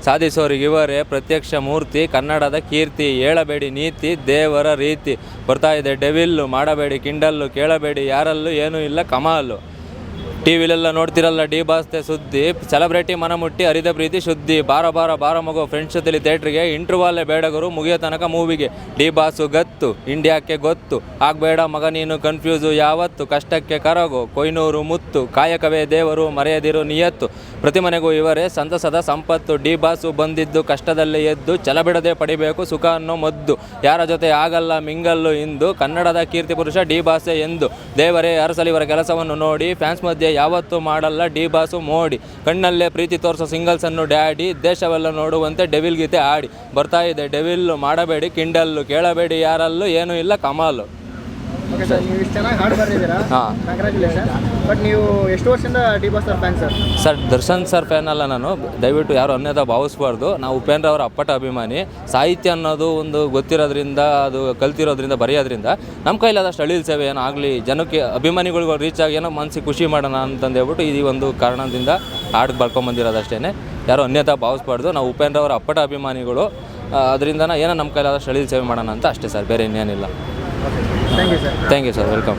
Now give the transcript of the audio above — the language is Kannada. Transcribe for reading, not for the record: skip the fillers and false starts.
ಸಾಧಿಸೋರಿಗೆ ಇವರೇ ಪ್ರತ್ಯಕ್ಷ ಮೂರ್ತಿ, ಕನ್ನಡದ ಕೀರ್ತಿ. ಹೇಳಬೇಡಿ ನೀತಿ, ದೇವರ ರೀತಿ. ಬರ್ತಾ ಇದೆ ಡೆವಿಲ್ಲು, ಮಾಡಬೇಡಿ ಕಿಂಡಲ್ಲು, ಕೇಳಬೇಡಿ ಯಾರಲ್ಲೂ ಏನೂ ಇಲ್ಲ ಕಮಾಲು. ಟಿ ವಿಲೆಲ್ಲ ನೋಡ್ತಿರಲ್ಲ ಡಿ ಬಾಸ್ತೆ ಸುದ್ದಿ, ಸೆಲೆಬ್ರಿಟಿ ಮನ ಮುಟ್ಟಿ ಹರಿದ ಪ್ರೀತಿ ಶುದ್ಧಿ. ಬಾರ ಬಾರ ಬಾರ ಮಗು ಫ್ರೆಂಡ್ಸ್ ಜೊತೆಲಿ ಥಿಯೇಟ್ರಿಗೆ, ಇಂಟರ್ವಾಲೇ ಬೇಡಗರು ಮುಗಿಯೋ ತನಕ ಮೂವಿಗೆ. ಡಿ ಬಾಸು ಗತ್ತು, ಇಂಡಿಯಾಕ್ಕೆ ಗೊತ್ತು, ಆಗಬೇಡ ಮಗ ನೀನು ಕನ್ಫ್ಯೂಸು ಯಾವತ್ತು. ಕಷ್ಟಕ್ಕೆ ಕರಗು, ಕೊಯ್ನೂರು ಮುತ್ತು, ಕಾಯಕವೇ ದೇವರು, ಮರೆಯದಿರು ನಿಯತ್ತು. ಪ್ರತಿ ಮನೆಗೂ ಇವರೇ ಸಂತಸದ ಸಂಪತ್ತು. ಡಿ ಬಾಸು ಬಂದಿದ್ದು ಕಷ್ಟದಲ್ಲೇ ಎದ್ದು, ಛಲಬಿಡದೆ ಪಡಿಬೇಕು ಸುಖ ಅನ್ನೋ ಮದ್ದು. ಯಾರ ಜೊತೆ ಆಗಲ್ಲ ಮಿಂಗಲ್ಲು ಇಂದು, ಕನ್ನಡದ ಕೀರ್ತಿ ಪುರುಷ ಡಿ ಬಾಸೆ ಎಂದು. ದೇವರೇ ಅರಸಲಿವರ ಕೆಲಸವನ್ನು ನೋಡಿ, ಫ್ಯಾನ್ಸ್ ಮಧ್ಯೆ ಯಾವತ್ತೂ ಮಾಡಲ್ಲ ಡಿ ಬಾಸು ಮೋಡಿ. ಕಣ್ಣಲ್ಲೇ ಪ್ರೀತಿ ತೋರಿಸೋ ಸಿಂಗಲ್ಸನ್ನು ಡ್ಯಾಡಿ, ದೇಶವೆಲ್ಲ ನೋಡುವಂತೆ ಡೆವಿಲ್ ಗೀತೆ ಆಡಿ. ಬರ್ತಾ ಇದೆ ಡೆವಿಲ್ಲು, ಮಾಡಬೇಡಿ ಕಿಂಡಲ್ಲು, ಕೇಳಬೇಡಿ ಯಾರಲ್ಲೂ ಏನೂ ಇಲ್ಲ ಕಮಾಲು. ಓಕೆ ಸರ್, ನೀವು ಇಷ್ಟು ಚೆನ್ನಾಗಿ ಹಾಡು ಬರೆದಿದ್ದೀರಾ. ಹಾಂ, ಕಂಗ್ರ್ಯಾಚುಲೇಷನ್. ಬಟ್ ನೀವು ಎಷ್ಟು ವರ್ಷದಿಂದ D boss sir fan sir? Sir Darshan sir fan ಅಲ್ಲ ನಾನು, ದಯವಿಟ್ಟು ಯಾರು ಅನ್ಯತಾ ಭಾವಿಸ್ಬಾರ್ದು. ನಾವು ಉಪೇಂದ್ರ ಅವರ ಅಪ್ಪಟ ಅಭಿಮಾನಿ. ಸಾಹಿತ್ಯ ಅನ್ನೋದು ಒಂದು ಗೊತ್ತಿರೋದ್ರಿಂದ, ಅದು ಕಲ್ತಿರೋದ್ರಿಂದ, ಬರೆಯೋದ್ರಿಂದ ನಮ್ಮ ಕೈಲಾದಷ್ಟು ಅಳಿಲ್ ಸೇವೆ ಏನೋ ಆಗಲಿ, ಜನಕ್ಕೆ ಅಭಿಮಾನಿಗಳು ರೀಚ್ ಆಗಿ ಏನೋ ಮನಸ್ಸಿಗೆ ಖುಷಿ ಮಾಡೋಣ ಅಂತಂದೇಳ್ಬಿಟ್ಟು ಈ ಒಂದು ಕಾರಣದಿಂದ ಹಾಡು ಬರ್ಕೊಂಬಂದಿರೋದಷ್ಟೇ. ಯಾರು ಅನ್ಯತಾ ಭಾವಿಸ್ಬಾರ್ದು. ನಾವು ಉಪೇಂದ್ರ ಅವರ ಅಪ್ಪಟ ಅಭಿಮಾನಿಗಳು, ಅದರಿಂದ ಏನೋ ನಮ್ಮ ಕೈಲಾದಷ್ಟು ಅಳಿಲ್ ಸೇವೆ ಮಾಡೋಣ ಅಂತ ಅಷ್ಟೇ ಸರ್, ಬೇರೆ ಇನ್ನೇನಿಲ್ಲ. Thank you sir. Thank you sir, welcome.